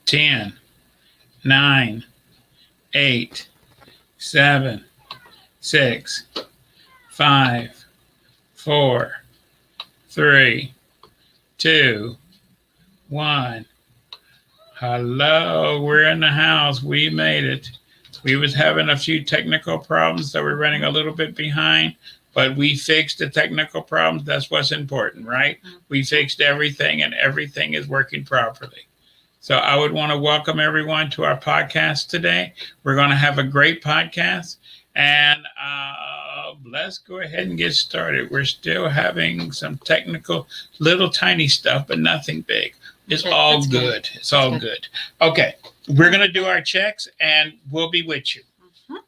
10, 9, 8, 7, 6, 5, 4, 3, 2, 1. Hello, we're in the house. We made it. We was having a few technical problems, so we're running a little bit behind, but we fixed the technical problems. That's what's important, right? We fixed everything and everything is working properly. So I would want to welcome everyone to our podcast today. We're going to have a great podcast, and let's go ahead and get started. We're still having some technical, little tiny stuff, but nothing big. It's all good. It's all good. Okay, we're going to do our checks, and we'll be with you.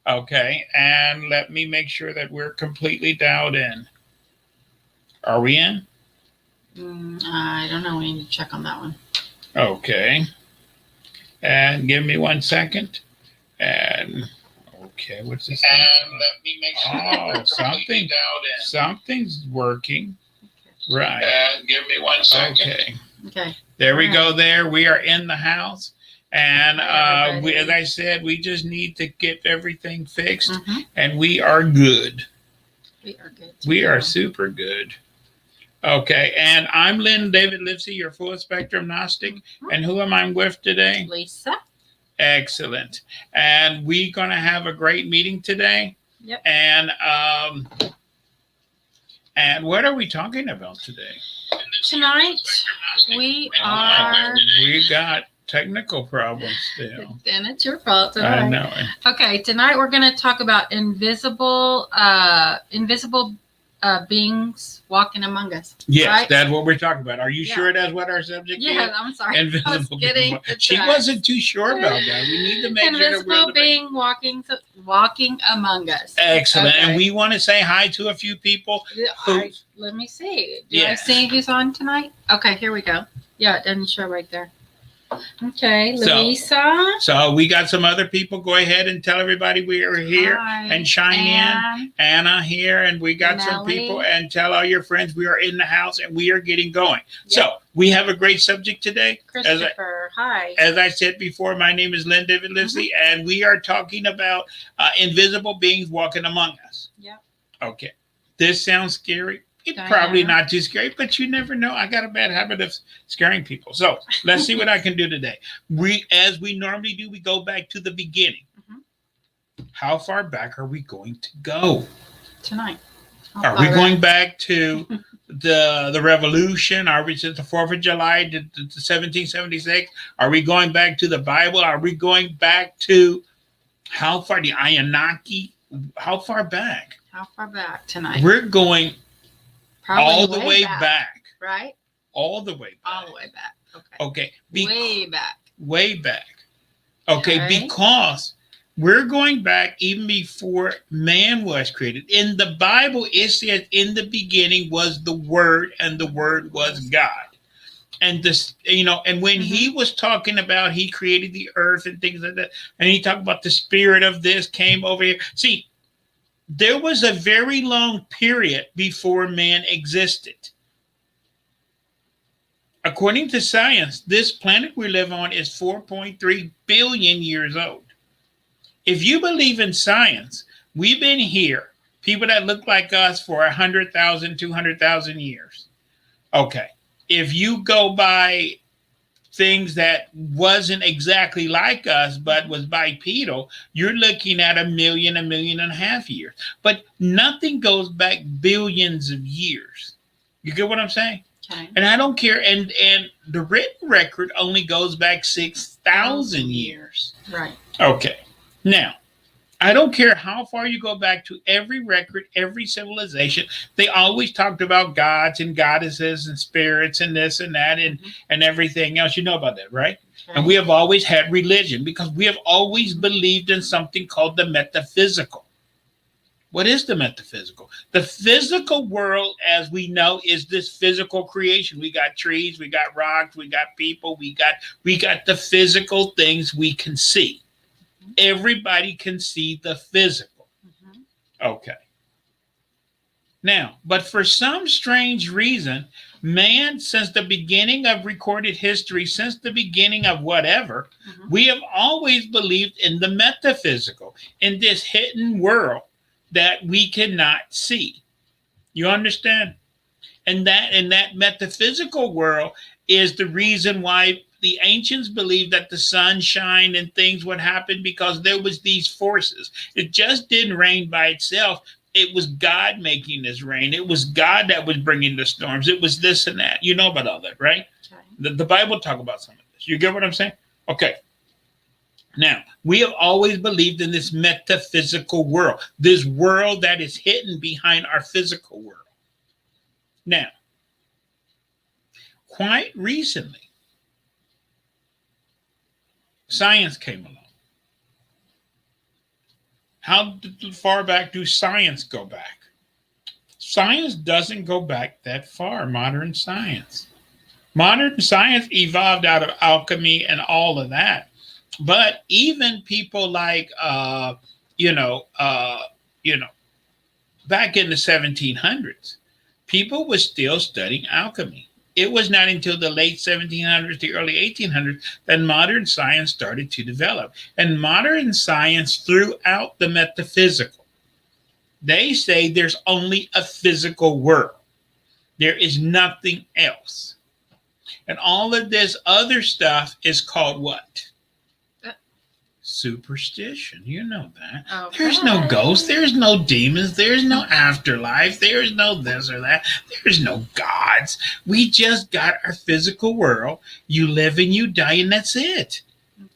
Okay, and let me make sure that we're completely dialed in. Are we in? I don't know. We need to check on that one. Okay. And give me 1 second. And okay, what's this? And let me make sure that something dialed in. Something's working. Right. And give me 1 second. Okay. Okay. There we go. There we are in the house. And Hi, as I said, we just need to get everything fixed, Mhm. and we are good. We are good. We are super good. Okay, and I'm Lynn David Livesey, your full spectrum Gnostic. And who am I with today? Lisa. Excellent. And we're going to have a great meeting today. Yep. And what are we talking about today? Tonight we are. We got technical problems still. And it's your fault. All I right. know. Okay. Tonight we're going to talk about invisible beings walking among us. Yes, right? that's what we're talking about. Are you Yeah. sure that's what our subject Yeah, is? I'm sorry. I was Invisible getting being. She wasn't too sure about that. We need to make sure that invisible we're being walking among us. excellent. Okay. And we want to say hi to a few people. Let me see. Do I Yes. see who's on tonight? Okay, here we go. Yeah, it doesn't show right there. Okay, So- Lisa. So we got some other people. Go ahead and tell everybody we are here Hi. and chime in. Ann. Anna here, and we got some Nellie. people, and tell all your friends we are in the house and we are getting going. Yep. So we have a great subject today. Christopher. Hi. As I said before, my name is Lynn David Livesey, and we are talking about invisible beings walking among us. Yep. Okay. This sounds scary. It's Diana. probably not too scary, but you never know. I got a bad habit of scaring people. So let's see what I can do today. As we normally do, we go back to the beginning. Mhm. How far back are we going to go? Tonight. Are we going back to the revolution? Are we since the 4th of July to 1776? Are we going back to the Bible? Are we going back to how far? The Anunnaki? How far back? How far back tonight? We're going Probably all the way back. Right? All the way back. All the way back. Okay. Okay. Way back. Way back. Okay, Okay. because we're going back even before man was created. In the Bible, it says in the beginning was the Word, and the Word was God. And this, and when he was talking about he created the earth and things like that, and he talked about the spirit of this came over here. See, there was a very long period before man existed. According to science, this planet we live on is 4.3 billion years old. If you believe in science, we've been here, people that look like us, for 100,000, 200,000 years. Okay. If you go by things that wasn't exactly like us, but was bipedal, you're looking at 1.5 million years. But nothing goes back billions of years. You get what I'm saying? Okay. And I don't care. And the written record only goes back 6,000 years. Right. Okay. Now, I don't care how far you go back to every record, every civilization. They always talked about gods and goddesses and spirits and this and that and everything else. You know about that, right? Okay. And we have always had religion because we have always believed in something called the metaphysical. What is the metaphysical? The physical world, as we know, is this physical creation. We got trees, we got rocks, we got people, we got the physical things we can see. Everybody can see the physical. Okay. Now, but for some strange reason, Man, since the beginning of recorded history, since the beginning of whatever, Mhm. we have always believed in the metaphysical, in this hidden world that we cannot see. You understand? And that metaphysical world is the reason why the ancients believed that the sun shined and things would happen, because there was these forces. It just didn't rain by itself. It was God making this rain. It was God that was bringing the storms. It was this and that. You know about all that, right? Okay. The Bible talk about some of this. You get what I'm saying? Okay. Now, we have always believed in this metaphysical world, this world that is hidden behind our physical world. Now, quite recently, science came along. How far back do science go back? Science doesn't go back that far, modern science. Modern science evolved out of alchemy and all of that. But even people like, you know, back in the 1700s, people were still studying alchemy. It was not until the late 1700s, the early 1800s, that modern science started to develop. And modern science threw out the metaphysical. They say there's only a physical world. There is nothing else. And all of this other stuff is called what? Superstition. You know that. Okay. There's no ghosts. There's no demons. There's no afterlife. There's no this or that. There's no gods. We just got our physical world. You live and you die, and that's it. Okay.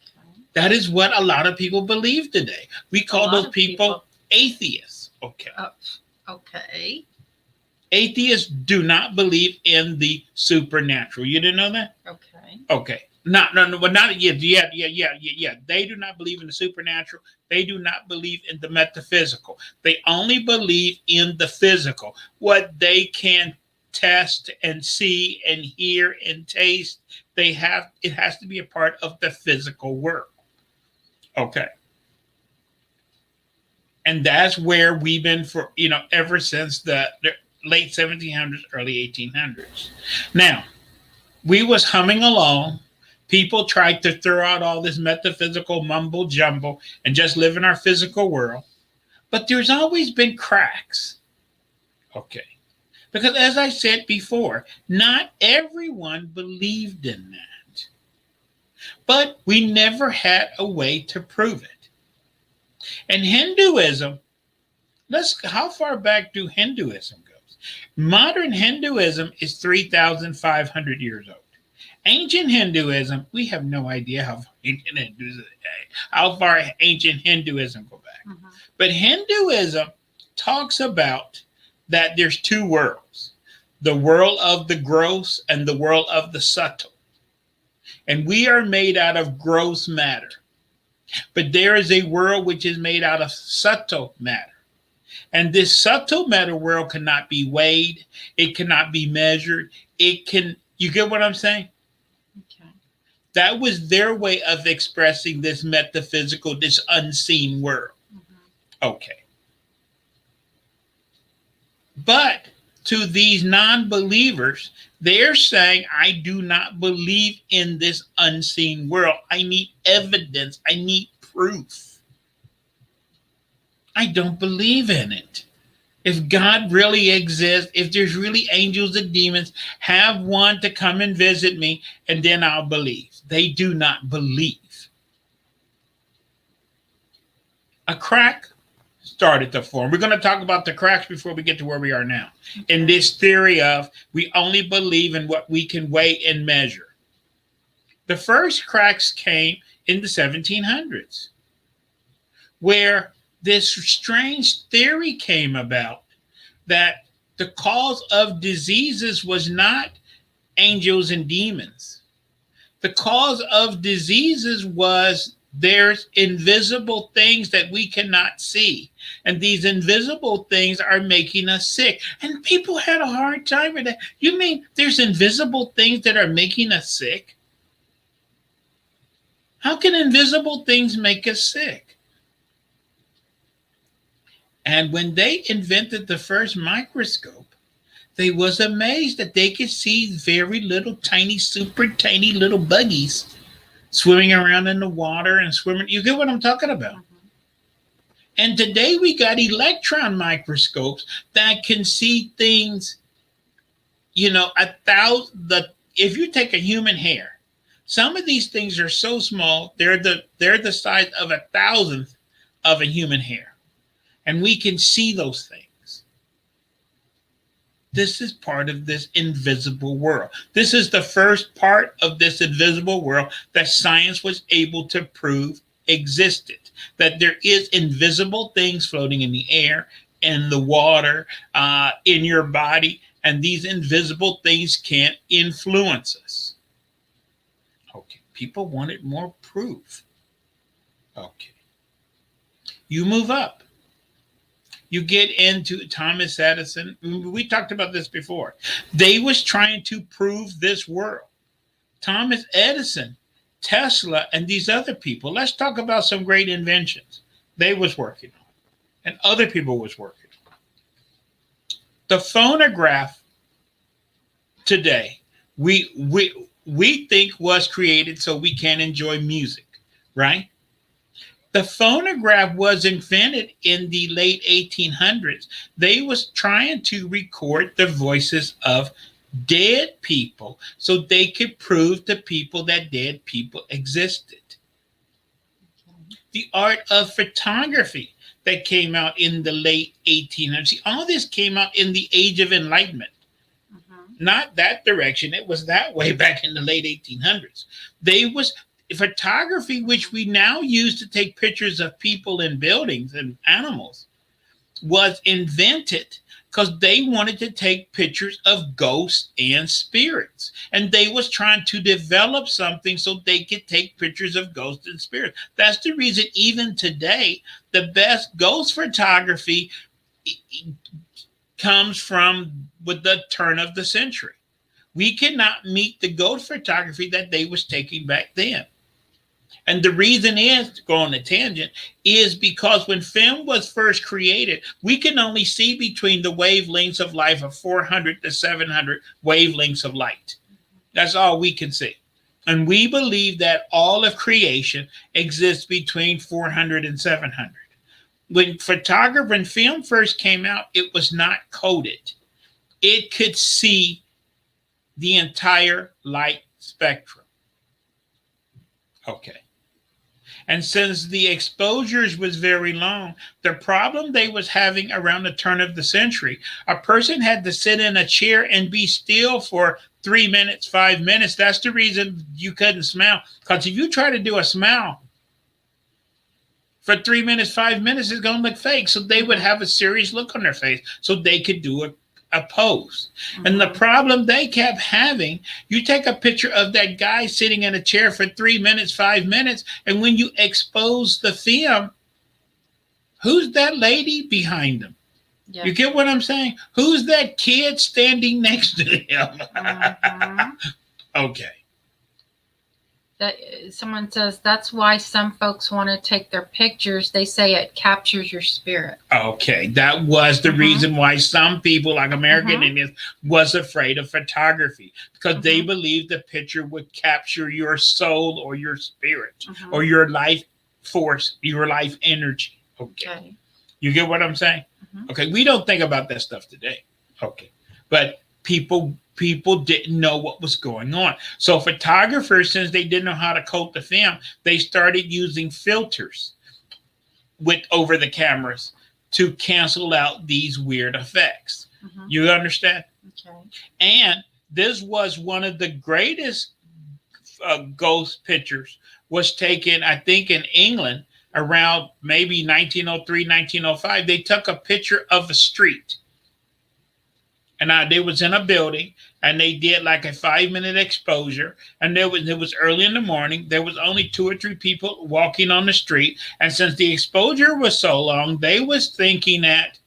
That is what a lot of people believe today. We A call lot those of people atheists. Okay. Okay. Atheists do not believe in the supernatural. You didn't know that? Okay. Okay. No. Well, not yet. Yeah. They do not believe in the supernatural. They do not believe in the metaphysical. They only believe in the physical, what they can test and see and hear and taste. It has to be a part of the physical world. Okay. And that's where we've been for, ever since the late 1700s, early 1800s. Now, we was humming along. People tried to throw out all this metaphysical mumbo jumbo and just live in our physical world. But there's always been cracks. Okay. Because as I said before, not everyone believed in that. But we never had a way to prove it. And Hinduism, how far back do Hinduism go? Modern Hinduism is 3,500 years old. Ancient Hinduism, we have no idea how far ancient Hinduism go back. Mm-hmm. But Hinduism talks about that there's two worlds, the world of the gross and the world of the subtle. And we are made out of gross matter. But there is a world which is made out of subtle matter. And this subtle matter world cannot be weighed. It cannot be measured. You get what I'm saying? Okay. That was their way of expressing this metaphysical, this unseen world. Mm-hmm. Okay. But to these non-believers, they're saying, I do not believe in this unseen world. I need evidence. I need proof. I don't believe in it. If God really exists, if there's really angels and demons, have one to come and visit me, and then I'll believe. They do not believe. A crack started to form. We're going to talk about the cracks before we get to where we are now. In this theory of we only believe in what we can weigh and measure. The first cracks came in the 1700s, where this strange theory came about that the cause of diseases was not angels and demons. The cause of diseases was there's invisible things that we cannot see. And these invisible things are making us sick. And people had a hard time with that. You mean there's invisible things that are making us sick? How can invisible things make us sick? And when they invented the first microscope, they was amazed that they could see very little tiny, super tiny little buggies swimming around in the water and swimming. You get what I'm talking about? And today we got electron microscopes that can see things, if you take a human hair, some of these things are so small, they're the size of 1,000th of a human hair. And we can see those things. This is part of this invisible world. This is the first part of this invisible world that science was able to prove existed. That there is invisible things floating in the air, in the water, in your body, and these invisible things can't influence us. Okay, people wanted more proof. Okay. You move up. You get into Thomas Edison. We talked about this before. They was trying to prove this world. Thomas Edison, Tesla, and these other people. Let's talk about some great inventions they was working on, and other people was working on. The phonograph today, we think was created so we can enjoy music, right? The phonograph was invented in the late 1800s. They was trying to record the voices of dead people so they could prove to people that dead people existed. The art of photography that came out in the late 1800s. See, all this came out in the Age of Enlightenment. Not that direction. It was that way back in the late 1800s. They was photography, which we now use to take pictures of people and buildings and animals, was invented because they wanted to take pictures of ghosts and spirits. And they was trying to develop something so they could take pictures of ghosts and spirits. That's the reason even today, the best ghost photography comes from with the turn of the century. We cannot meet the ghost photography that they was taking back then. And the reason is, to go on a tangent, is because when film was first created, we can only see between the wavelengths of light of 400 to 700 wavelengths of light. That's all we can see. And we believe that all of creation exists between 400 and 700. When photography and film first came out, it was not coded. It could see the entire light spectrum. Okay. And since the exposures was very long, the problem they was having around the turn of the century, a person had to sit in a chair and be still for 3 minutes, 5 minutes. That's the reason you couldn't smile. Because if you try to do a smile for 3 minutes, 5 minutes, it's going to look fake. So they would have a serious look on their face so they could do a pose. And the problem they kept having, you take a picture of that guy sitting in a chair for 3 minutes, 5 minutes, and when you expose the film, who's that lady behind him? Yeah. You get what I'm saying? Who's that kid standing next to him? Okay. That someone says that's why some folks want to take their pictures. They say it captures your spirit. Okay, that was the reason why some people, like American Indians, was afraid of photography, because they believed the picture would capture your soul or your spirit or your life force, your life energy. Okay. You get what I'm saying? Okay, we don't think about that stuff today. Okay, but people didn't know what was going on. So photographers, since they didn't know how to coat the film, they started using filters over the cameras to cancel out these weird effects. You understand? Okay. And this was one of the greatest ghost pictures was taken, I think, in England around maybe 1903, 1905. They took a picture of a street. And they was in a building, and they did like a 5-minute exposure. And it was early in the morning. There was only 2 or 3 people walking on the street. And since the exposure was so long, they was thinking that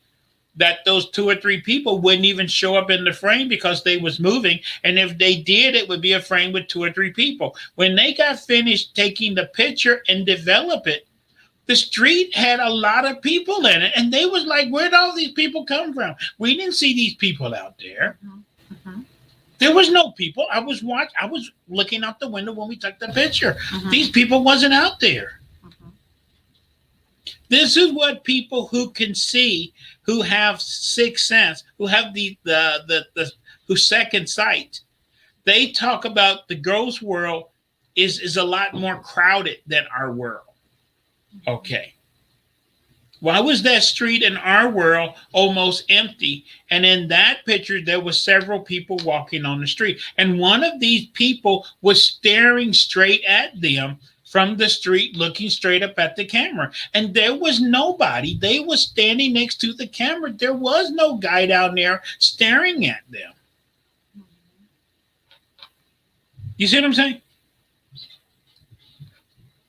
those 2 or 3 people wouldn't even show up in the frame because they was moving. And if they did, it would be a frame with 2 or 3 people. When they got finished taking the picture and develop it, the street had a lot of people in it, and they was like, where'd all these people come from? We didn't see these people out there. Mm-hmm. There was no people. I was looking out the window when we took the picture. Mm-hmm. These people wasn't out there. Mm-hmm. This is what people who can see, who have sixth sense, who have the who second sight, they talk about the ghost world is a lot more crowded than our world. Okay. Why was that street in our world almost empty? And in that picture, there was several people walking on the street. And one of these people was staring straight at them from the street, looking straight up at the camera. And there was nobody. They were standing next to the camera. There was no guy down there staring at them. You see what I'm saying?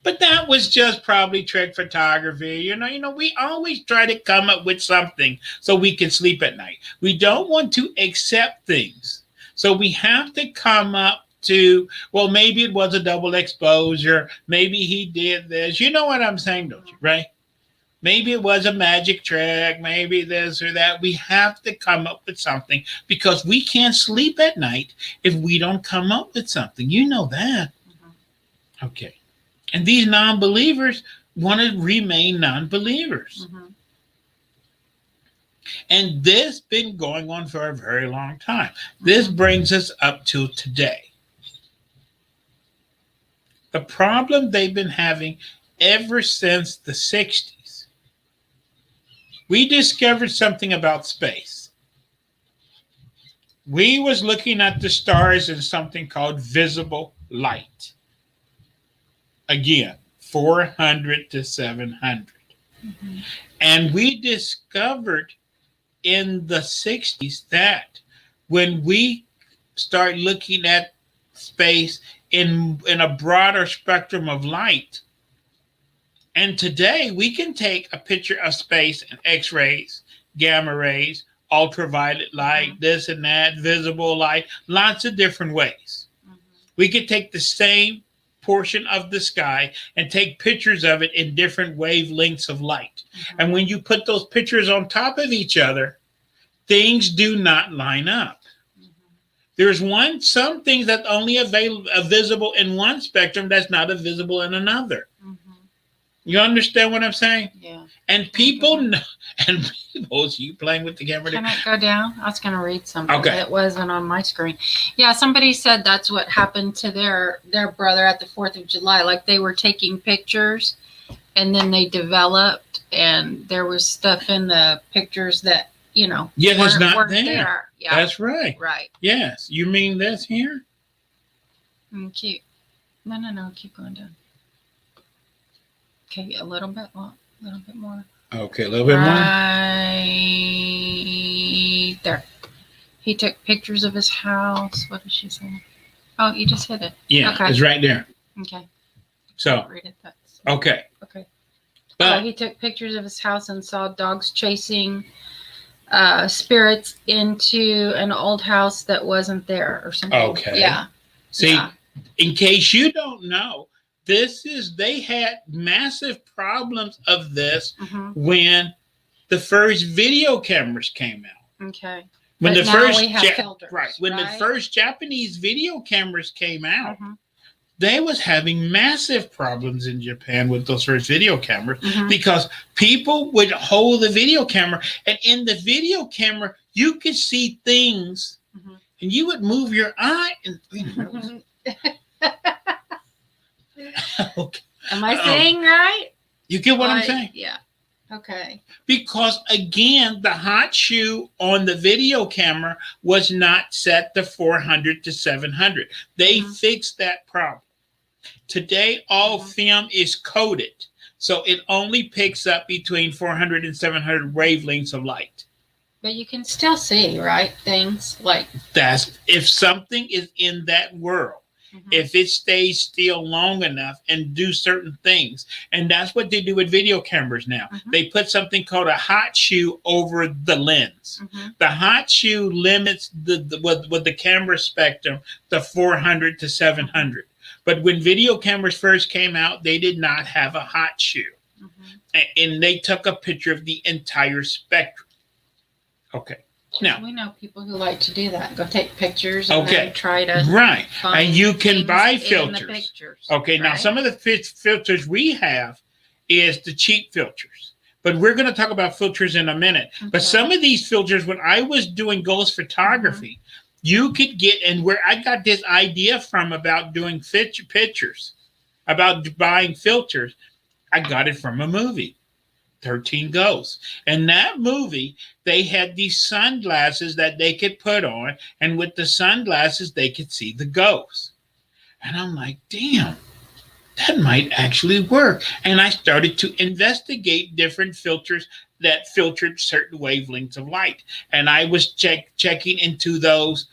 But that was just probably trick photography. You know, we always try to come up with something so we can sleep at night. We don't want to accept things. So we have to come up to, well, maybe it was a double exposure. Maybe he did this. You know what I'm saying, don't you? Right? Maybe it was a magic trick. Maybe this or that. We have to come up with something because we can't sleep at night if we don't come up with something. You know that. Okay. And these non-believers want to remain non-believers. Mm-hmm. And this been going on for a very long time. This brings us up to today. The problem they've been having ever since the 60s. We discovered something about space. We was looking at the stars in something called visible light. Again, 400 to 700. Mm-hmm. And we discovered in the 60s that when we start looking at space in a broader spectrum of light, and today we can take a picture of space in X-rays, gamma rays, ultraviolet light, this and that, visible light, lots of different ways. Mm-hmm. We could take the same portion of the sky and take pictures of it in different wavelengths of light. Mm-hmm. And when you put those pictures on top of each other, things do not line up. Mm-hmm. There's some things that only are visible in one spectrum that's not visible in another. Mm-hmm. You understand what I'm saying? Yeah. And people know, and people, so you playing with the camera? Can it go down? I was going to read something. Okay. It wasn't on my screen. Yeah, somebody said that's what happened to their brother at the 4th of July. Like they were taking pictures and then they developed and there was stuff in the pictures that, you know, yeah, that's not weren't there. Yeah. That's right. Right. Yes. You mean this here? Keep. No. Keep going down. Okay, a little bit more. Okay, a little bit more. Right there. He took pictures of his house. What did she say? Oh, you just hit it. Yeah, okay. It's right there. Okay. So, read it. That's okay. Okay. But he took pictures of his house and saw dogs chasing spirits into an old house that wasn't there or something. Okay. Yeah. See, yeah. In case you don't know, they had massive problems of this when the first video cameras came out. Okay. When but the now first we have filters, when right? the first Japanese video cameras came out, Mm-hmm. they was having massive problems in Japan with those first video cameras because people would hold the video camera, and in the video camera you could see things, and you would move your eye and okay. Am I saying right? You get what I'm saying? Yeah. Okay. Because again, the hot shoe on the video camera was not set to 400 to 700. They fixed that problem. Today, all film is coded, so it only picks up between 400 and 700 wavelengths of light. But you can still see, right? Things like that's if something is in that world. If it stays still long enough and do certain things. And that's what they do with video cameras now. They put something called a hot shoe over the lens. The hot shoe limits with the camera spectrum to 400 to 700. But when video cameras first came out, they did not have a hot shoe. And they took a picture of the entire spectrum. Okay. Now, We know people who like to do that. Go take pictures and Okay. then try to right. find And you can things buy in the filters. pictures, Okay. Now, right? some of the filters we have is the cheap filters. But we're going to talk about filters in a minute. But Okay. some of these filters, when I was doing ghost photography, you could get, and where I got this idea from about doing pictures, about buying filters, I got it from a movie, 13 Ghosts. And that movie, they had these sunglasses that they could put on, and with the sunglasses, they could see the ghosts. And I'm like, damn, that might actually work. And I started to investigate different filters that filtered certain wavelengths of light. And I was checking into those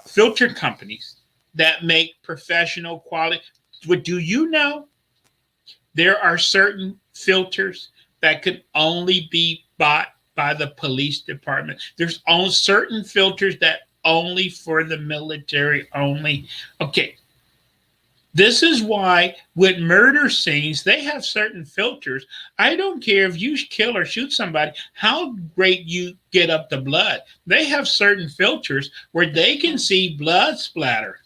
filter companies that make professional quality. But do you know there are certain filters that could only be bought by the police department? There's only certain filters that only for the military only. Okay. This is why with murder scenes, they have certain filters. I don't care if you kill or shoot somebody, how great you get up the blood. They have certain filters where they can see blood splatter.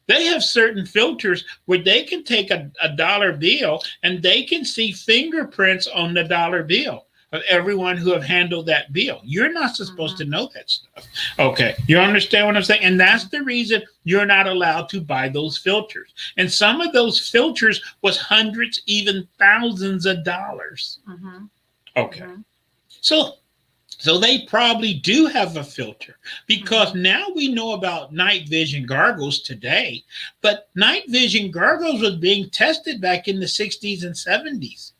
They have certain filters where they can take a dollar bill and they can see fingerprints on the dollar bill of everyone who have handled that bill. You're not supposed to know that stuff. Okay, you understand what I'm saying? And that's the reason you're not allowed to buy those filters. And some of those filters was hundreds, even thousands of dollars. Okay, so they probably do have a filter because now we know about night vision goggles today, but night vision goggles was being tested back in the 60s and 70s.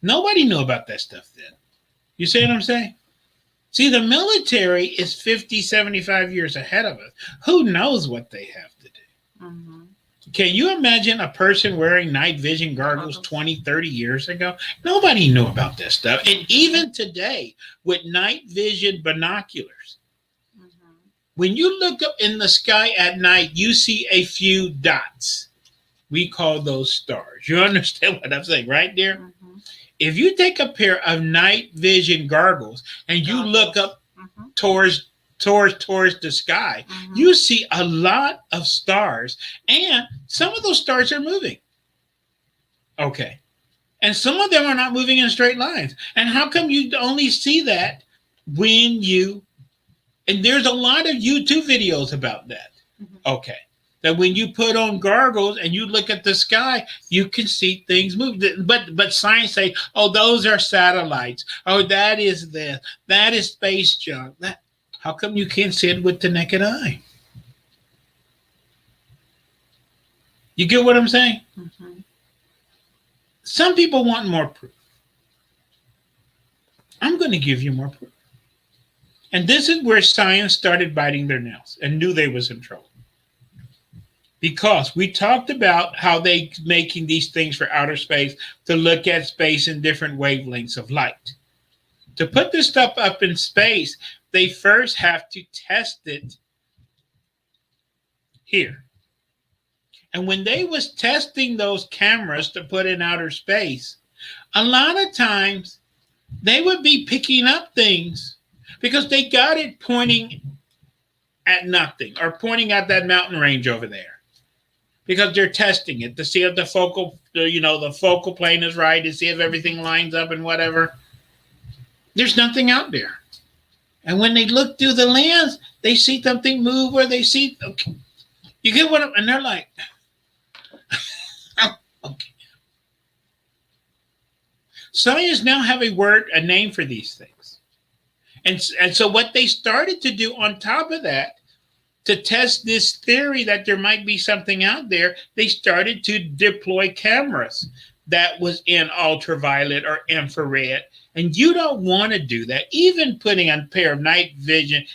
Nobody knew about that stuff then. You see what I'm saying? See, the military is 50, 75 years ahead of us. Who knows what they have to do? Can you imagine a person wearing night vision goggles 20, 30 years ago? Nobody knew about this stuff. And even today, with night vision binoculars, when you look up in the sky at night, you see a few dots. We call those stars. You understand what I'm saying, right, dear? If you take a pair of night vision goggles and you look up towards the sky, you see a lot of stars, and some of those stars are moving. Okay. And some of them are not moving in straight lines. And how come you only see that when you, and there's a lot of YouTube videos about that. Okay. That when you put on goggles and you look at the sky, you can see things move. But science say, oh, those are satellites. Oh, that is this. That is space junk. How come you can't see it with the naked eye? You get what I'm saying? Some people want more proof. I'm going to give you more proof. And this is where science started biting their nails and knew they was in trouble. Because we talked about how they making these things for outer space to look at space in different wavelengths of light. To put this stuff up in space, they first have to test it here. And when they was testing those cameras to put in outer space, a lot of times they would be picking up things because they got it pointing at nothing or pointing at that mountain range over there. Because they're testing it to see if the focal plane is right, to see if everything lines up and whatever. There's nothing out there. And when they look through the lens, they see something move or they see, okay. You get what I'm, and they're like, okay. Science now have a name for these things. And so what they started to do on top of that, to test this theory that there might be something out there, they started to deploy cameras that was in ultraviolet or infrared. And you don't want to do that. Even putting on a pair of night vision,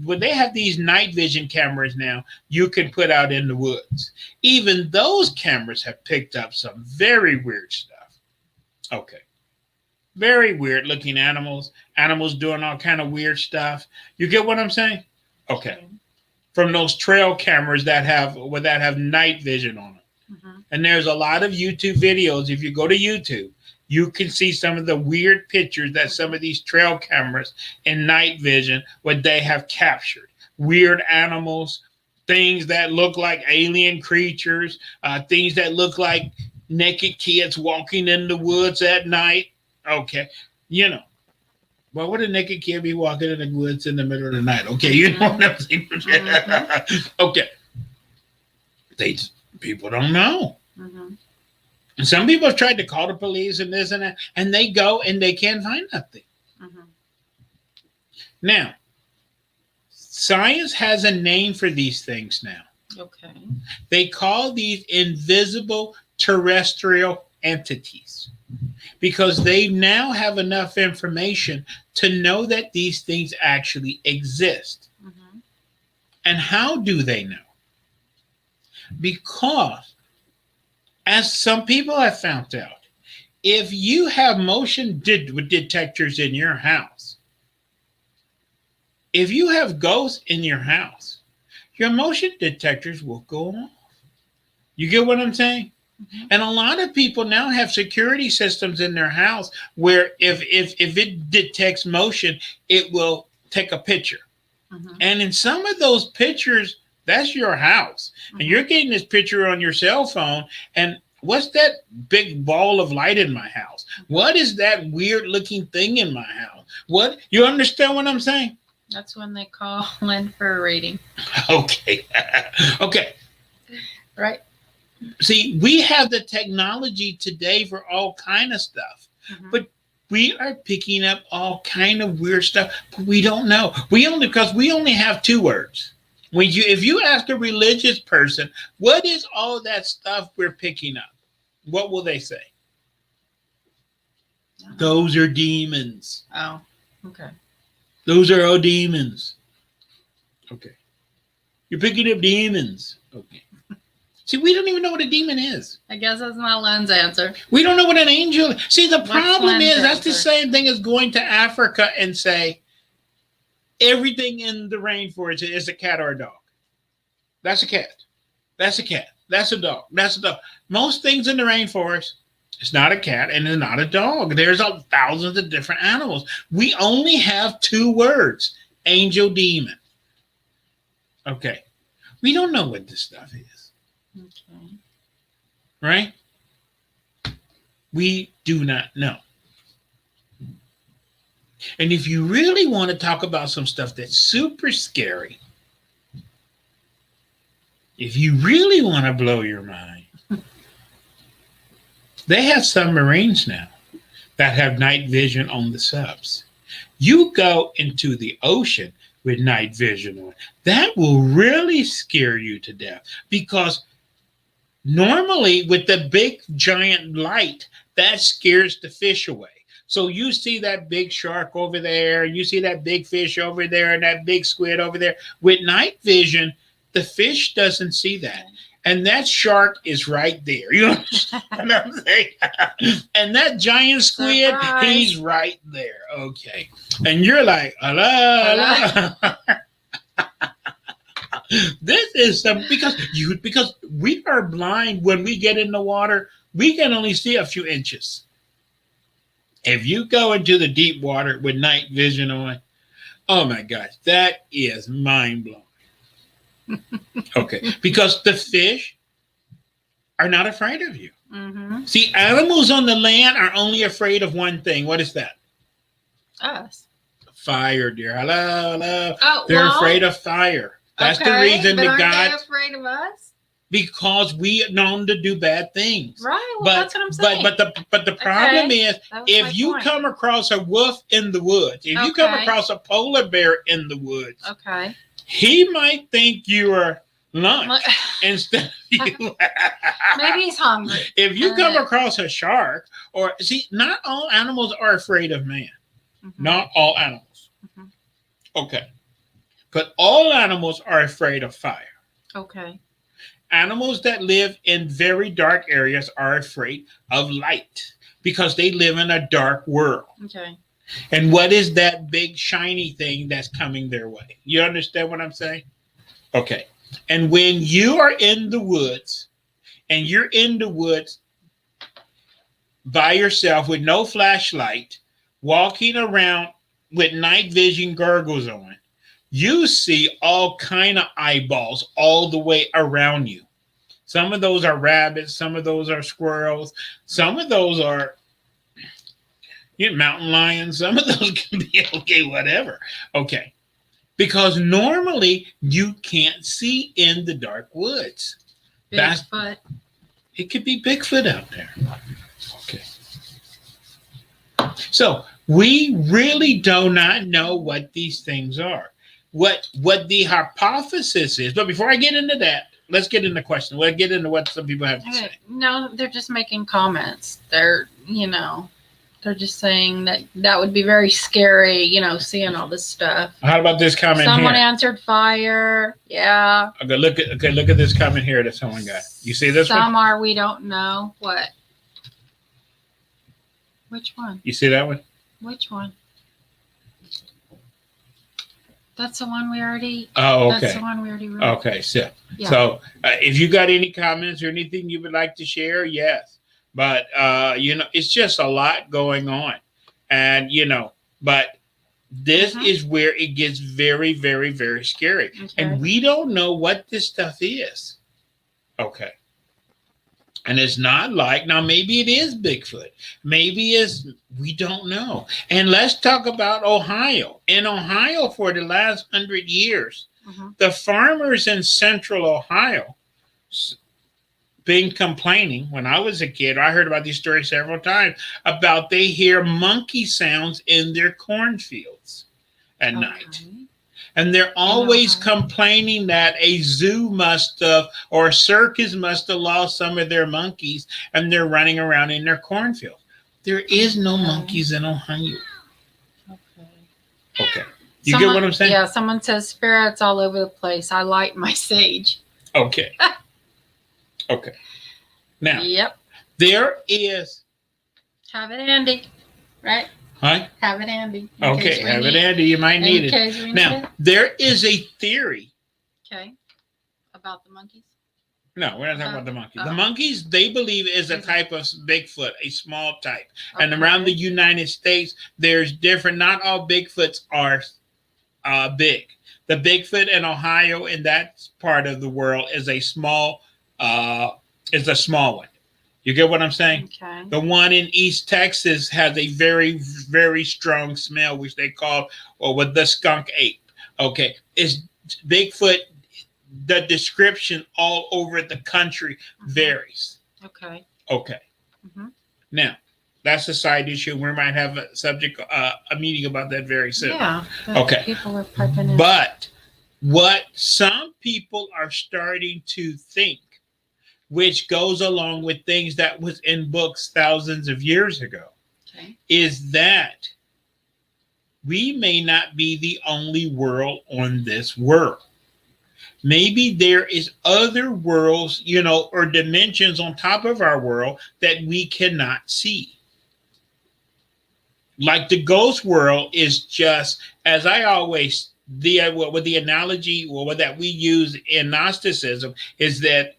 when they have these night vision cameras now, you can put out in the woods. Even those cameras have picked up some very weird stuff. Okay. Very weird looking animals doing all kind of weird stuff. You get what I'm saying? Okay. From those trail cameras that have night vision on them. And there's a lot of YouTube videos. If you go to YouTube, you can see some of the weird pictures that some of these trail cameras and night vision, what they have captured. Weird animals, things that look like alien creatures, things that look like naked kids walking in the woods at night. Okay, you know. Why would a naked kid be walking in the woods in the middle of the night? Okay, you know what I'm saying? Okay. People don't know. Mm-hmm. And some people have tried to call the police and this and that, and they go and they can't find nothing. Mm-hmm. Now, science has a name for these things now. Okay. They call these invisible terrestrial entities because they now have enough information to know that these things actually exist. Mm-hmm. And how do they know? Because, as some people have found out, if you have motion detectors in your house, if you have ghosts in your house, your motion detectors will go off. You get what I'm saying? Mm-hmm. And a lot of people now have security systems in their house where if it detects motion, it will take a picture. Mm-hmm. And in some of those pictures, that's your house. Mm-hmm. And you're getting this picture on your cell phone. And what's that big ball of light in my house? Mm-hmm. What is that weird looking thing in my house? What? You understand what I'm saying? That's when they call in for a reading. Okay. Okay. Right. See, we have the technology today for all kind of stuff, mm-hmm. but we are picking up all kind of weird stuff, but we don't know. Because we only have two words. If you ask a religious person, what is all that stuff we're picking up? What will they say? Those are demons. Oh, okay. Those are all demons. Okay. You're picking up demons. Okay. See, we don't even know what a demon is. I guess that's not Len's answer. We don't know what an angel is. See, the problem is that's the same thing as going to Africa and say everything in the rainforest is a cat or a dog. That's a cat. That's a cat. That's a dog. That's a dog. Most things in the rainforest, it's not a cat and it's not a dog. There's thousands of different animals. We only have two words, angel, demon. Okay. We don't know what this stuff is. Okay. Right? We do not know. And if you really want to talk about some stuff that's super scary, if you really want to blow your mind, they have submarines now that have night vision on the subs. You go into the ocean with night vision on, that will really scare you to death because normally with the big giant light, that scares the fish away. So you see that big shark over there, you see that big fish over there, and that big squid over there. With night vision, the fish doesn't see that. And that shark is right there. You understand what I'm saying? And that giant squid, Surprise. He's right there. Okay. And you're like, hello. This is some because we are blind when we get in the water, we can only see a few inches. If you go into the deep water with night vision on, oh my gosh, that is mind blowing. Okay, because the fish are not afraid of you. Mm-hmm. See, animals on the land are only afraid of one thing. What is that? Us. Fire, dear. Hello. Oh, They're afraid of fire. That's the reason but that aren't God. they afraid of us? Because we are known to do bad things. Right. Well, that's what I'm saying. But the problem is, if you point. come across a wolf in the woods, if you come across a polar bear in the woods, okay, he might think you are lunch instead of you. Maybe he's hungry. If you come across a shark, or see, not all animals are afraid of man. Mm-hmm. Not all animals. Mm-hmm. Okay. But all animals are afraid of fire. Okay. Animals that live in very dark areas are afraid of light because they live in a dark world. Okay. And what is that big shiny thing that's coming their way? You understand what I'm saying? Okay. And when you are in the woods, by yourself with no flashlight, walking around with night vision goggles on, you see all kind of eyeballs all the way around you. Some of those are rabbits, some of those are squirrels, some of those are mountain lions, some of those can be okay, whatever. Okay. Because normally you can't see in the dark woods. Bigfoot. It could be Bigfoot out there. Okay. So we really do not know what these things are. What the hypothesis is. But before I get into that, let's get into questions. We'll get into what some people have to say. No, they're just making comments. They're just saying that would be very scary, seeing all this stuff. How about this comment Someone here? answered fire. Yeah. Okay, look at this comment here that someone got. You see this Some one? are, we don't know. What? Which one? You see that one? Which one? That's the one we already. Oh, That's okay. the one we already wrote. Okay, so Yeah. if you got any comments or anything you would like to share, yes. But it's just a lot going on, and but this is where it gets very, very, very scary, Okay. and we don't know what this stuff is. Okay. And it's not like, now maybe it is Bigfoot. Maybe we don't know. And let's talk about Ohio. In Ohio, for the last 100 years, the farmers in central Ohio been complaining. When I was a kid, I heard about these stories several times about they hear monkey sounds in their cornfields at night. And they're always complaining that a zoo or a circus must have lost some of their monkeys and they're running around in their cornfield. There is no monkeys in Ohio. Okay. You get what I'm saying? Yeah, someone says spirits all over the place. I light my sage. Okay. Okay. Now, Yep. there is. Have it handy. Right? Huh? Have it handy. Okay, have it handy. You might need it. Now, there is a theory. Okay. About the monkeys? No, we're not talking about the monkeys. The Oh. monkeys, they believe, is a type of Bigfoot, a small type. And around the United States, there's different. Not all Bigfoots are big. The Bigfoot in Ohio, in that part of the world, is a small one. You get what I'm saying? Okay. The one in East Texas has a very, very strong smell, which they call, with the skunk ape. Okay. It's Bigfoot. The description all over the country varies. Okay. Okay. Mm-hmm. Now, that's a side issue. We might have a meeting about that very soon. Yeah. Okay. People are piping in. But what some people are starting to think, which goes along with things that was in books thousands of years ago, is that we may not be the only world on this world. Maybe there is other worlds, or dimensions on top of our world that we cannot see. Like the ghost world is just, as I always, the analogy that we use in Gnosticism is that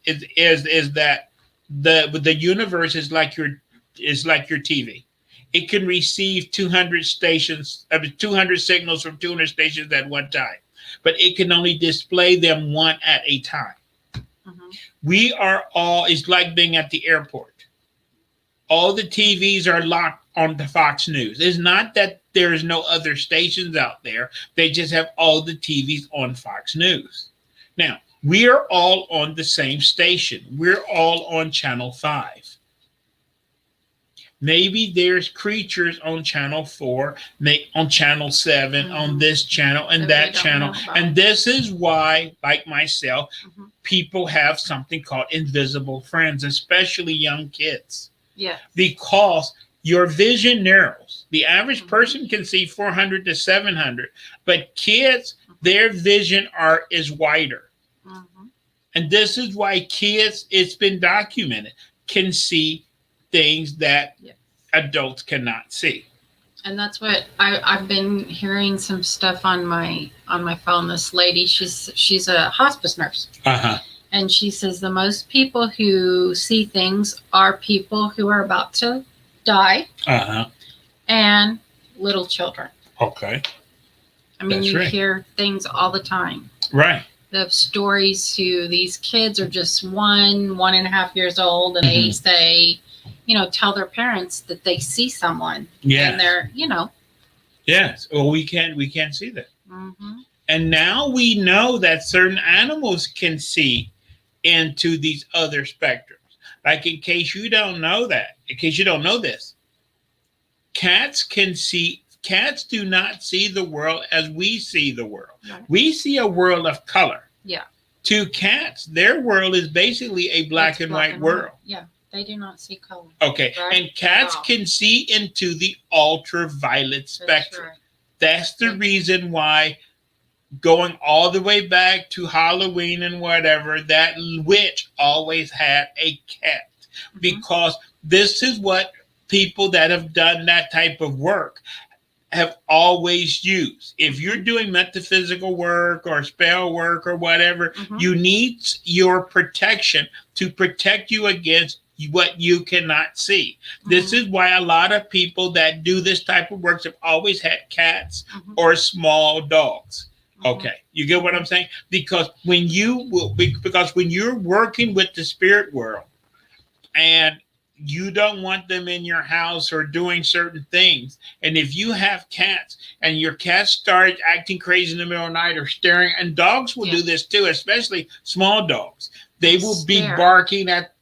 the universe is like your TV. It can receive 200 signals from 200 stations at one time, but it can only display them one at a time. We are all, it's like being at the airport. All the TVs are locked on the Fox News. It's not that there's no other stations out there. They just have all the TVs on Fox News. Now, we are all on the same station. We're all on Channel 5. Maybe there's creatures on Channel 4, on Channel 7, on this channel and that channel. And this is why, like myself, people have something called invisible friends, especially young kids. Yeah. Because your vision narrows. The average person can see 400 to 700, but kids, their vision is wider. And this is why kids, it's been documented, can see things that adults cannot see. And that's what I've been hearing some stuff on my phone. This lady, she's a hospice nurse. And she says the most people who see things are people who are about to die, Uh-huh. and little children. Okay. I mean, That's you right. hear things all the time. Right. The stories to these kids are just 1.5 years old, and they say, tell their parents that they see someone, Yeah. and they're, Yes. Well, we can't see that. mm-hmm. And now we know that certain animals can see into these other spectrums. Like in case you don't know this, cats can see. Cats do not see the world as we see the world. Right. We see a world of color. Yeah. To cats, their world is basically a black and white world. Yeah, they do not see color. Okay, Right. and cats Wow. can see into the ultraviolet spectrum. Right. That's the reason why, going all the way back to Halloween and whatever, that witch always had a cat. Mm-hmm. Because this is what people that have done that type of work have always used. If you're doing metaphysical work or spell work or whatever, you need your protection to protect you against what you cannot see. This is why a lot of people that do this type of work have always had cats or small dogs. Okay, you get what I'm saying? Because when you're working with the spirit world and you don't want them in your house or doing certain things, and if you have cats and your cats start acting crazy in the middle of the night or staring, and dogs will do this too, especially small dogs, they will be barking at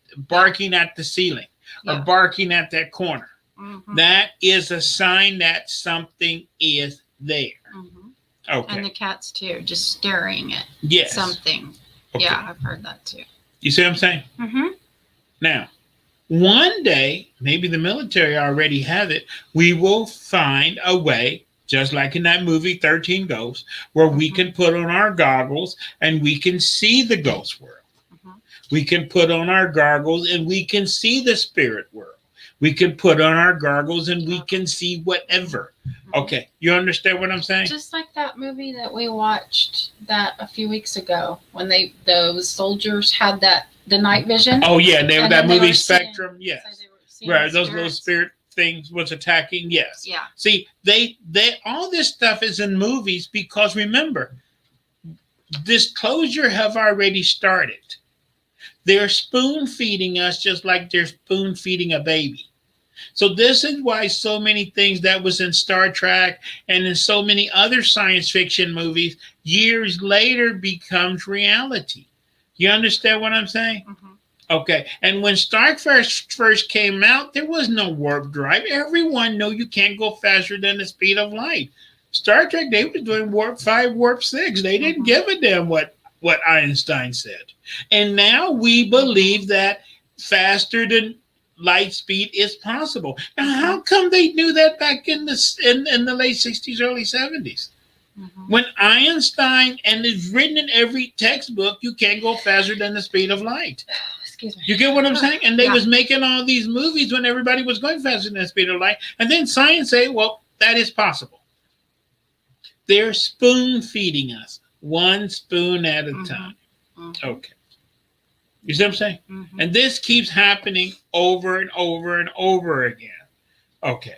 the ceiling or barking at that corner. That is a sign that something is there. Okay. And the cats too, just staring at something. Okay. Yeah, I've heard that too. You see what I'm saying? Now, one day, maybe the military already have it, we will find a way, just like in that movie 13 Ghosts, where we can put on our goggles and we can see the ghost world. We can put on our goggles and we can see the spirit world. We can put on our goggles and we can see whatever. Okay, you understand what I'm saying? Just like that movie that we watched that a few weeks ago when those soldiers had the night vision. Oh yeah, And that movie were Spectrum. seeing, Yes, so they were seeing right. Those spirits. little spirit things was attacking. Yes. Yeah. See, they all this stuff is in movies because remember, disclosure have already started. They're spoon feeding us just like they're spoon feeding a baby. So this is why so many things that was in Star Trek and in so many other science fiction movies years later becomes reality. You understand what I'm saying? Okay. And when Star Trek first came out, there was no warp drive. Everyone knew you can't go faster than the speed of light. Star Trek, they were doing warp 5, warp 6. They didn't give a damn what Einstein said. And now we believe that faster than light speed is possible. Now, how come they knew that back in the late 60s, early 70s? When Einstein, and it's written in every textbook, you can't go faster than the speed of light. Excuse me. You get what I'm saying? And they was making all these movies when everybody was going faster than the speed of light. And then science say, well, that is possible. They're spoon feeding us, one spoon at a time. Okay. You see what I'm saying? And this keeps happening over and over and over again. Okay.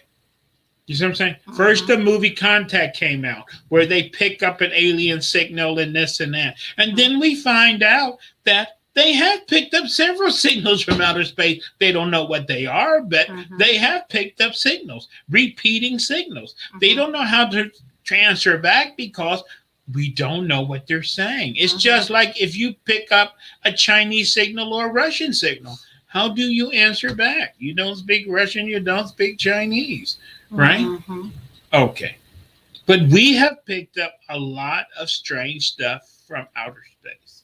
You see what I'm saying? First, the movie Contact came out, where they pick up an alien signal and this and that. And then we find out that they have picked up several signals from outer space. They don't know what they are, but they have picked up signals, repeating signals. They don't know how to transfer back because we don't know what they're saying. It's just like if you pick up a Chinese signal or a Russian signal. How do you answer back? You don't speak Russian, you don't speak Chinese, right? Okay. But we have picked up a lot of strange stuff from outer space.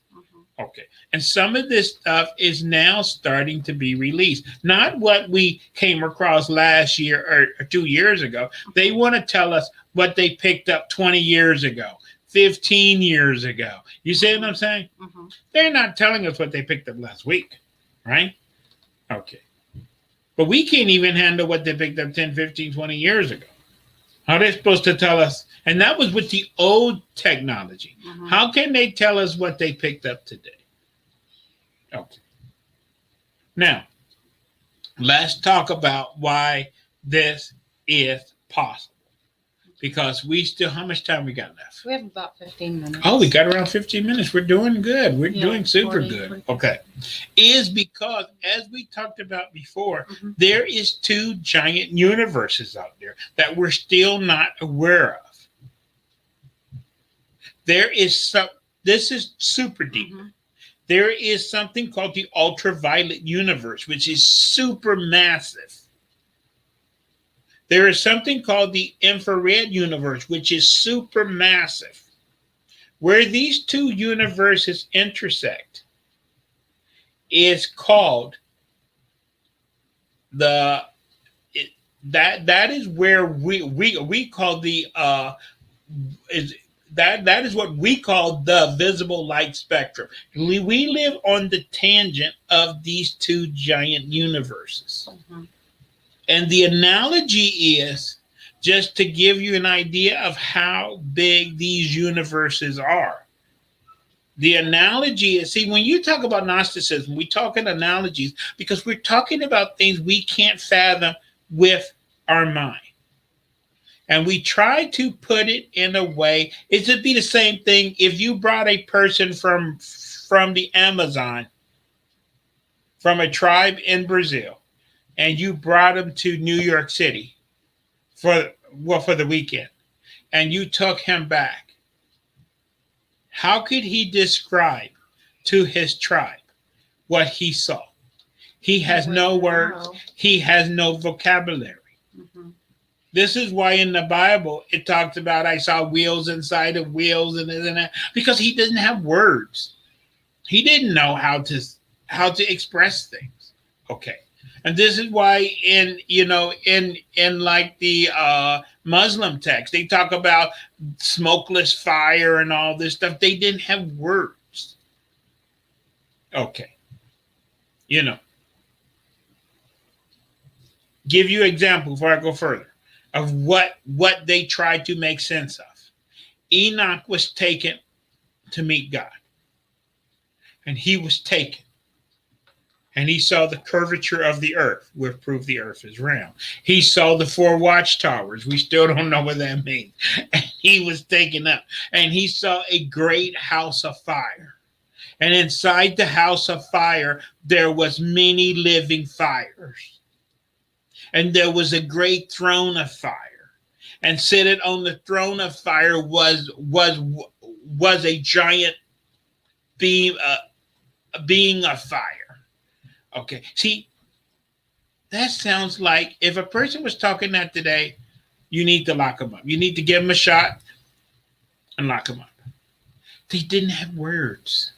Okay. And some of this stuff is now starting to be released. Not what we came across last year or 2 years ago. They want to tell us what they picked up 20 years ago. 15 years ago. You see what I'm saying? They're not telling us what they picked up last week, right? Okay. But we can't even handle what they picked up 10, 15, 20 years ago. How are they supposed to tell us? And that was with the old technology. How can they tell us what they picked up today? Okay. Now, let's talk about why this is possible. Because we still, how much time we got left? We have about 15 minutes. Oh, we got around 15 minutes. We're doing good. We're Yeah, doing super 40, good. 40. Okay. Is because, as we talked about before, Mhm. there is two giant universes out there that we're still not aware of. There is some, this is super deep. Mhm. There is something called the ultraviolet universe, which is super massive. There is something called the infrared universe, which is super massive. Where these two universes intersect is called that is where we call the that is what we call the visible light spectrum. We live on the tangent of these two giant universes. Mhm. And the analogy is just to give you an idea of how big these universes are. The analogy is, see, when you talk about Gnosticism, we talk in analogies because we're talking about things we can't fathom with our mind. And we try to put it in a way, it would be the same thing if you brought a person from the Amazon, from a tribe in Brazil, and you brought him to New York City for the weekend, and you took him back. How could he describe to his tribe what he saw? He has no words. He has no vocabulary. Mhm. This is why in the Bible it talks about I saw wheels inside of wheels and this and that, because he doesn't have words. He didn't know how to express things. Okay. And this is why in like the Muslim text, they talk about smokeless fire and all this stuff. They didn't have words. Okay. Give you an example before I go further of what they tried to make sense of. Enoch was taken to meet God. And he was taken. And he saw the curvature of the earth, which proved the earth is round. He saw the 4 watchtowers. We still don't know what that means. And he was taken up. And he saw a great house of fire. And inside the house of fire, there was many living fires. And there was a great throne of fire. And seated on the throne of fire was a giant being of fire. Okay. See, that sounds like if a person was talking that today, you need to lock them up. You need to give them a shot and lock them up. They didn't have words.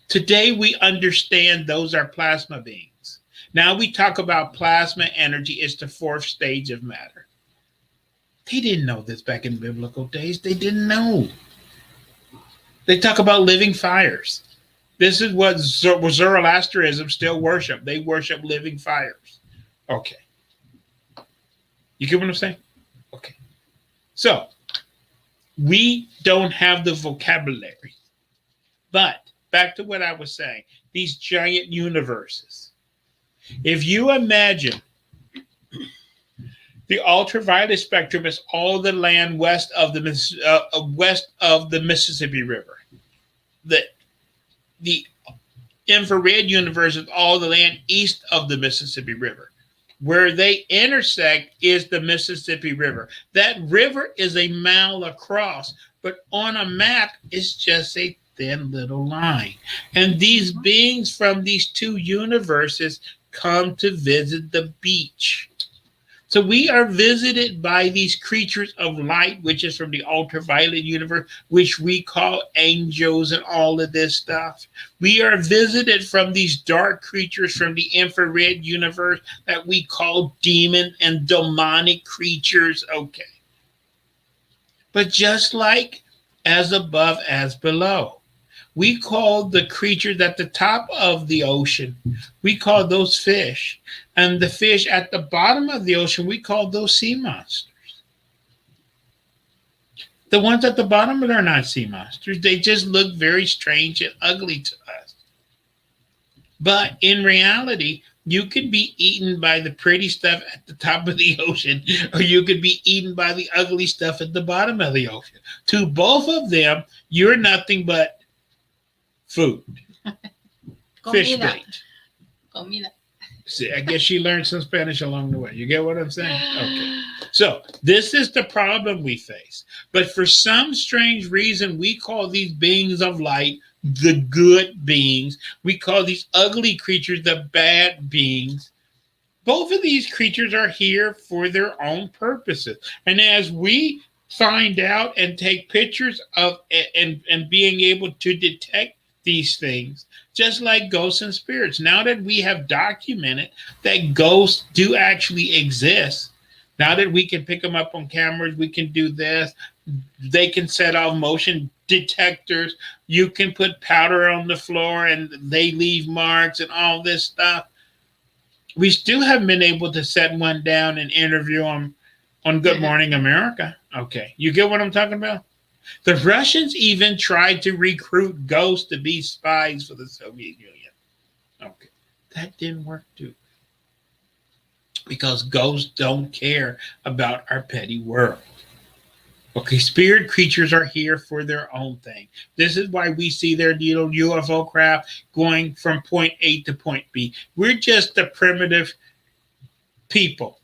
Today we understand those are plasma beings. Now we talk about plasma energy is the 4th stage of matter. They didn't know this back in biblical days. They didn't know. They talk about living fires. This is what Zoroastrianism still worship. They worship living fires. Okay. You get what I'm saying? Okay. So, we don't have the vocabulary. But, back to what I was saying, these giant universes. If you imagine the ultraviolet spectrum is all the land west of the Mississippi River. The infrared universe is all the land east of the Mississippi River. Where they intersect is the Mississippi River. That river is a mile across, but on a map, it's just a thin little line. And these beings from these two universes come to visit the beach. So we are visited by these creatures of light, which is from the ultraviolet universe, which we call angels and all of this stuff. We are visited from these dark creatures from the infrared universe that we call demon and demonic creatures. Okay. But just like as above, as below. We call the creatures at the top of the ocean, we call those fish. And the fish at the bottom of the ocean, we call those sea monsters. The ones at the bottom are not sea monsters. They just look very strange and ugly to us. But in reality, You could be eaten by the pretty stuff at the top of the ocean, or you could be eaten by the ugly stuff at the bottom of the ocean. To both of them, you're nothing but food, fish Comida. bait. Comida. See, I guess she learned some Spanish along the way. You get what I'm saying? Okay. So this is the problem we face. But for some strange reason, we call these beings of light the good beings. We call these ugly creatures the bad beings. Both of these creatures are here for their own purposes. And as we find out and take pictures of and being able to detect these things, just like ghosts and spirits, now that we have documented that ghosts do actually exist, now that we can pick them up on cameras, we can do this. They can set off motion detectors. You can put powder on the floor and they leave marks and all this stuff. We still haven't been able to set one down and interview them on Good Morning America. Okay, you get what I'm talking about? The Russians even tried to recruit ghosts to be spies for the Soviet Union. Okay, that didn't work too. Because ghosts don't care about our petty world. Okay, spirit creatures are here for their own thing. This is why we see their little UFO craft going from point A to point B. We're just the primitive people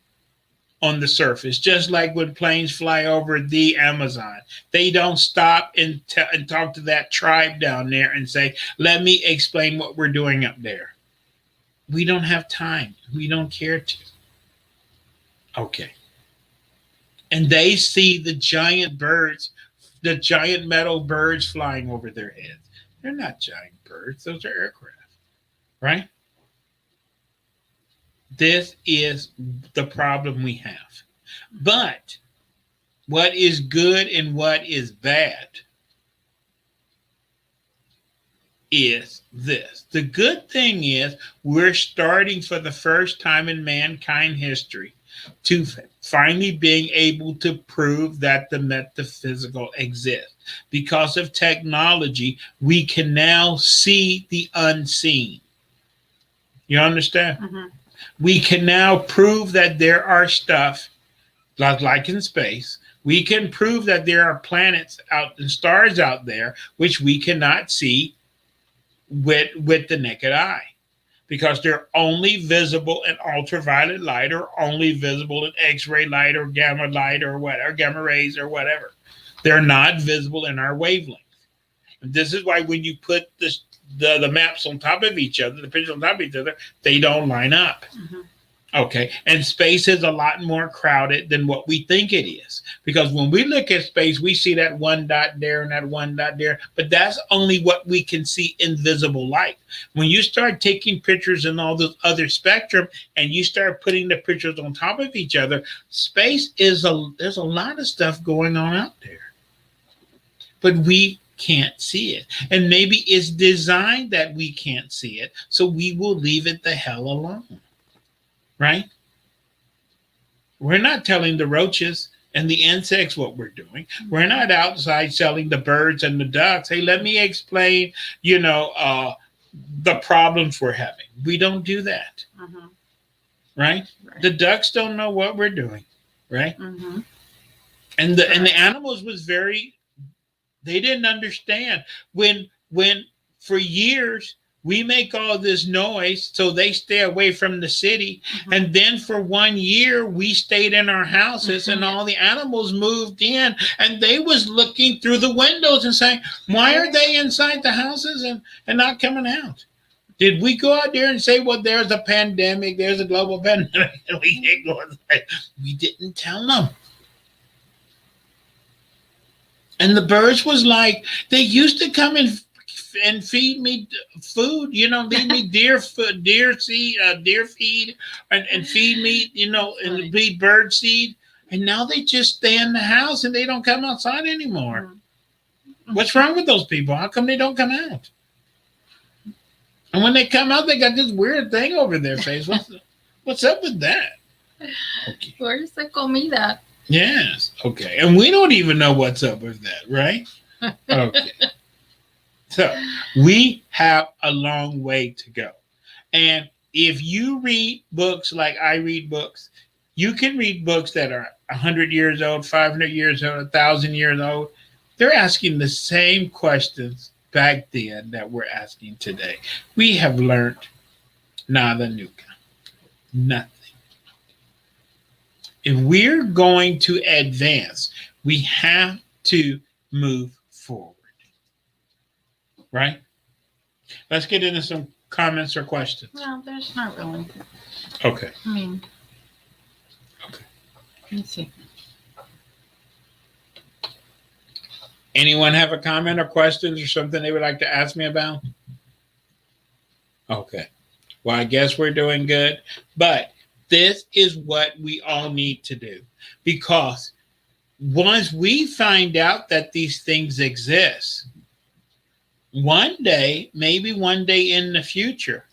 on the surface, just like when planes fly over the Amazon. They don't stop and talk to that tribe down there and say, let me explain what we're doing up there. We don't have time. We don't care to. Okay. And they see the giant birds, the giant metal birds flying over their heads. They're not giant birds. Those are aircraft, right? This is the problem we have. But what is good and what is bad is this. The good thing is we're starting for the first time in mankind history to finally being able to prove that the metaphysical exists. Because of technology, we can now see the unseen. You understand? Mm-hmm. We can now prove that there are stuff, like in space. We can prove that there are planets out and stars out there which we cannot see with the naked eye, because they're only visible in ultraviolet light, or only visible in X-ray light, or gamma light, or whatever, gamma rays, or whatever. They're not visible in our wavelength. And this is why when you put the maps on top of each other, the pictures on top of each other, they don't line up. Mm-hmm. Okay, and space is a lot more crowded than what we think it is. Because when we look at space, we see that one dot there and that one dot there, but that's only what we can see in visible light. When you start taking pictures in all this other spectrum and you start putting the pictures on top of each other, space there's a lot of stuff going on out there. But we can't see it. And maybe it's designed that we can't see it, so we will leave it the hell alone. Right? We're not telling the roaches and the insects what we're doing. We're not outside telling the birds and the ducks, hey, let me explain, the problems we're having. We don't do that. Mm-hmm. Right? The ducks don't know what we're doing. Right? Mm-hmm. And the animals was they didn't understand when for years we make all this noise so they stay away from the city. Mm-hmm. And then for 1 year, we stayed in our houses. Mm-hmm. And all the animals moved in, and they was looking through the windows and saying, why are they inside the houses and not coming out? Did we go out there and say, well, there's a pandemic, there's a global pandemic, and we can't go inside? We didn't tell them. And the birds was like, they used to come and feed me food, leave me deer feed, and feed me, and be bird seed. And now they just stay in the house and they don't come outside anymore. Mm-hmm. What's wrong with those people? How come they don't come out? And when they come out, they got this weird thing over their face. What's up with that? Okay. Where's the comida? Yes. Okay. And we don't even know what's up with that, right? Okay. So we have a long way to go. And if you read books like I read books, you can read books that are 100 years old, 500 years old, 1,000 years old. They're asking the same questions back then that we're asking today. We have learned nada nunca, nothing. If we're going to advance, we have to move forward. Right? Let's get into some comments or questions. No, there's not really. Okay. I mean, Okay. let me see. Anyone have a comment or questions or something they would like to ask me about? Okay. Well, I guess we're doing good. But this is what we all need to do. Because once we find out that these things exist, one day, maybe one day in the future,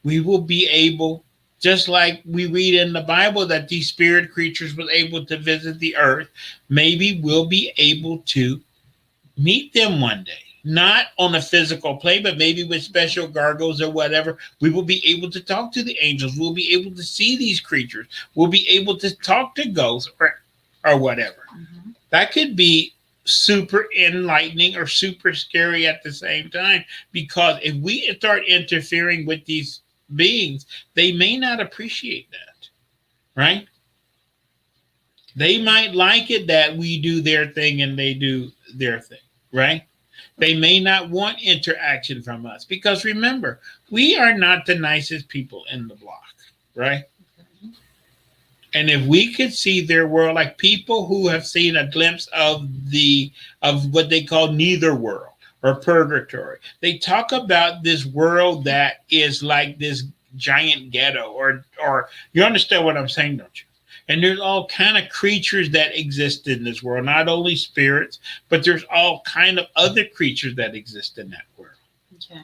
we will be able, just like we read in the Bible that these spirit creatures were able to visit the earth, maybe we'll be able to meet them one day. Not on a physical plane, but maybe with special gargles or whatever. We will be able to talk to the angels. We'll be able to see these creatures. We'll be able to talk to ghosts or whatever. Mm-hmm. That could be super enlightening or super scary at the same time, because if we start interfering with these beings, they may not appreciate that, right? They might like it that we do their thing and they do their thing, right? They may not want interaction from us, because remember, we are not the nicest people in the block, right? And if we could see their world, like people who have seen a glimpse of what they call neither world or purgatory, they talk about this world that is like this giant ghetto, or you understand what I'm saying, don't you? And there's all kind of creatures that exist in this world, not only spirits, but there's all kind of other creatures that exist in that world. Okay.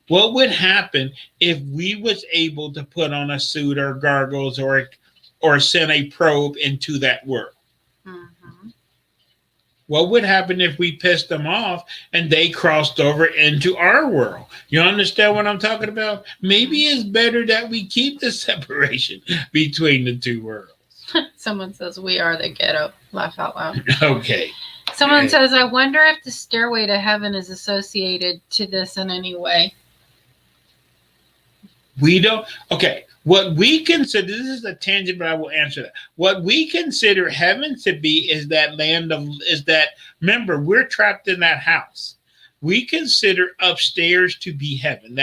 What would happen if we was able to put on a suit or gargles or send a probe into that world? Mm-hmm. What would happen if we pissed them off and they crossed over into our world? You understand what I'm talking about? Maybe it's better that we keep the separation between the two worlds. Someone says we are the ghetto. Laugh out loud. Okay. Someone Okay. says, I wonder if the stairway to heaven is associated to this in any way. We don't. Okay. What we consider, this is a tangent, but I will answer that. What we consider heaven to be is that remember, we're trapped in that house. We consider upstairs to be heaven,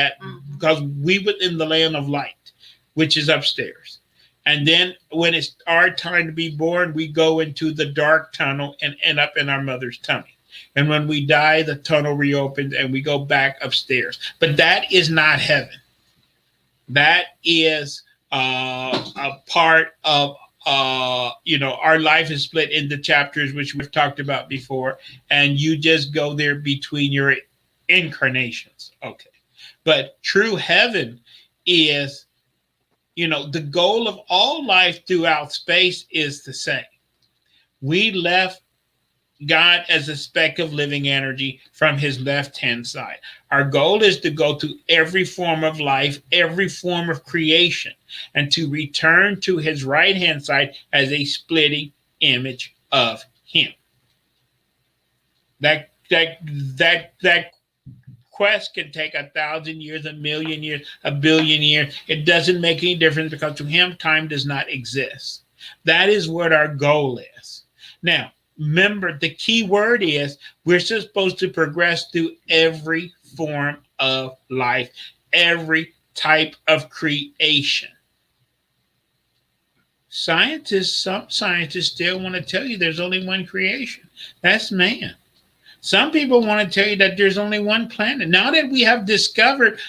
because we were in the land of light, which is upstairs. And then when it's our time to be born, we go into the dark tunnel and end up in our mother's tummy. And when we die, the tunnel reopens and we go back upstairs. But that is not heaven. That is a part of, our life is split into chapters, which we've talked about before. And you just go there between your incarnations. Okay. But true heaven is, the goal of all life throughout space is the same. We left God as a speck of living energy from his left-hand side. Our goal is to go to every form of life, every form of creation, and to return to his right-hand side as a splitting image of him. That quest can take 1,000 years, 1,000,000 years, 1,000,000,000 years. It doesn't make any difference, because to him, time does not exist. That is what our goal is. Now, remember, the key word is we're supposed to progress through every form of life, every type of creation. Some scientists still want to tell you there's only one creation. That's man. Some people want to tell you that there's only one planet. Now that we have discovered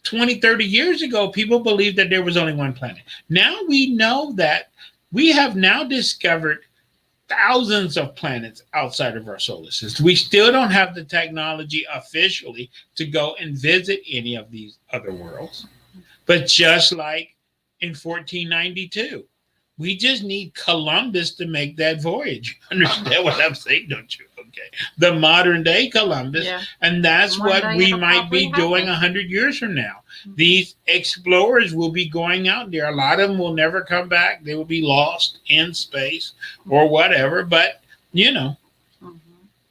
20, 30 years ago, people believed that there was only one planet. Now we know that we have now discovered thousands of planets outside of our solar system. We still don't have the technology officially to go and visit any of these other worlds. But just like in 1492, We just need Columbus to make that voyage. Understand what I'm saying, don't you? Okay. The modern day Columbus. Yeah. And that's One what day we it'll might be probably doing happen. 100 years from now. Mhm. These explorers will be going out there. A lot of them will never come back. They will be lost in space or whatever. But, Mhm.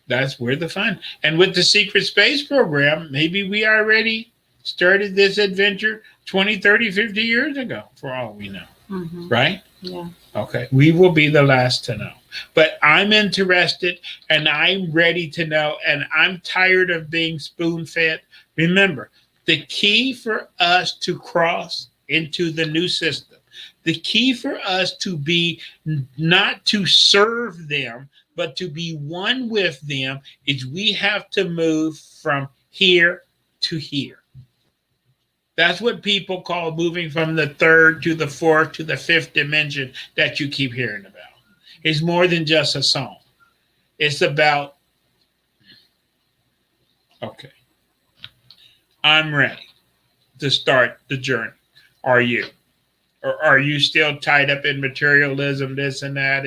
that's where the fun. And with the secret space program, maybe we already started this adventure 20, 30, 50 years ago, for all we know. Mhm. Right? Yeah. Okay. We will be the last to know. But I'm interested and I'm ready to know. And I'm tired of being spoon fed. Remember, the key for us to cross into the new system, the key for us to be not to serve them, but to be one with them, is we have to move from here to here. That's what people call moving from the third to the fourth to the fifth dimension that you keep hearing about. It's more than just a song. It's about, okay, I'm ready to start the journey. Are you? Or are you still tied up in materialism, this and that,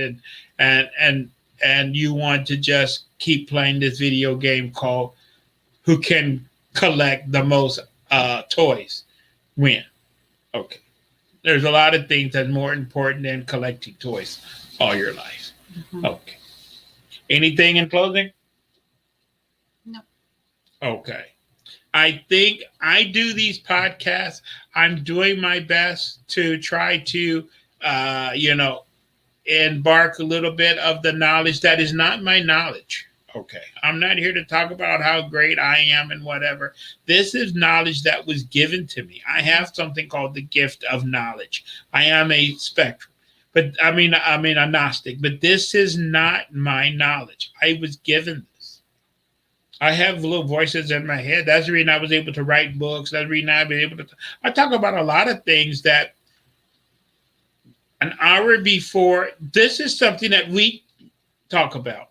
and you want to just keep playing this video game called Who Can Collect the Most Toys Win? Okay. There's a lot of things that's more important than collecting toys all your life. Mhm. Okay. Anything in closing? No. Okay. I think I do these podcasts. I'm doing my best to try to, embark a little bit of the knowledge that is not my knowledge. Okay. I'm not here to talk about how great I am and whatever. This is knowledge that was given to me. I have something called the gift of knowledge. I am a spectrum. But a Gnostic, but this is not my knowledge. I was given this. I have little voices in my head. That's the reason I was able to write books. That's the reason I've been able to. I talk about a lot of things that an hour before. This is something that we talk about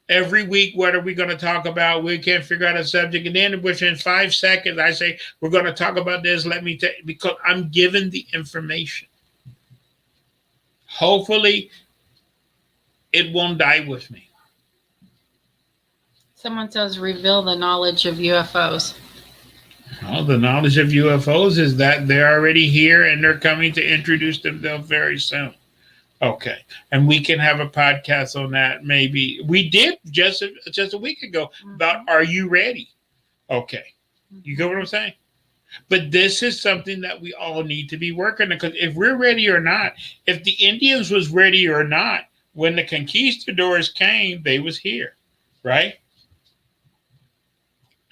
every week. What are we going to talk about? We can't figure out a subject, and then within 5 seconds, I say we're going to talk about this. Let me tell you, because I'm given the information. Hopefully, it won't die with me. Someone says reveal the knowledge of UFOs. Well, the knowledge of UFOs is that they're already here and they're coming to introduce themselves very soon. Okay, and we can have a podcast on that. Maybe we did just a week ago about Are You Ready? Okay, you get what I'm saying? But this is something that we all need to be working on, because if we're ready or not, if the Indians was ready or not, when the conquistadors came, they was here, right?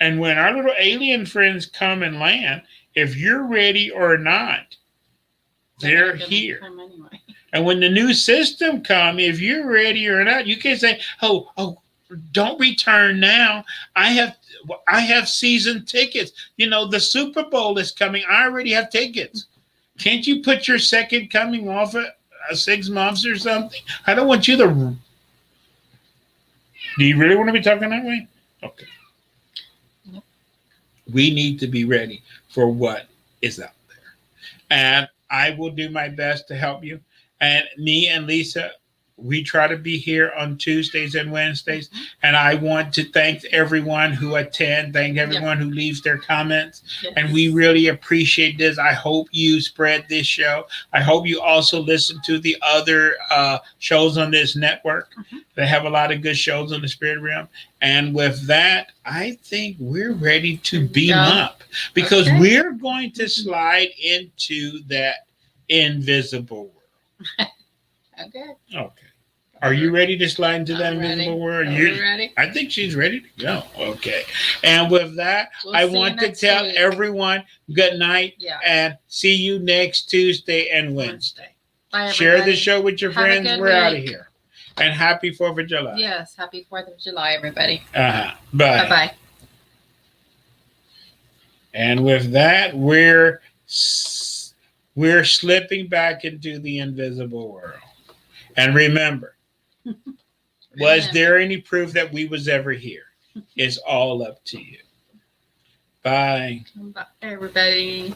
And when our little alien friends come and land, if you're ready or not, they're here. Anyway. And when the new system come, if you're ready or not, you can't say, "Oh, don't return now. I have season tickets. The Super Bowl is coming. I already have tickets. Can't you put your second coming off at 6 months or something? I don't want you to." Do you really want to be talking that way? Okay. Yep. We need to be ready for what is out there. And I will do my best to help you. And me and Lisa, we try to be here on Tuesdays and Wednesdays. And I want to thank everyone who attend, thank everyone who leaves their comments. Yes. And we really appreciate this. I hope you spread this show. I hope you also listen to the other shows on this network. They have a lot of good shows on the spirit realm. And with that, I think we're ready to beam up, because we're going to slide into that invisible world. Okay. Are you ready to slide into that invisible world? Are you ready? I think she's ready to go. Okay. And with that, We'll I see you want to next tell week. everyone good night, Yeah. and see you next Tuesday and Wednesday. Bye, Share everybody. the show with your Have a friends. good We're out of week. here. And happy 4th of July. Yes. Happy 4th of July, everybody. Bye. Bye-bye. And with that, we're slipping back into the invisible world. And remember, was there any proof that we was ever here? It's all up to you. Bye. Bye, everybody.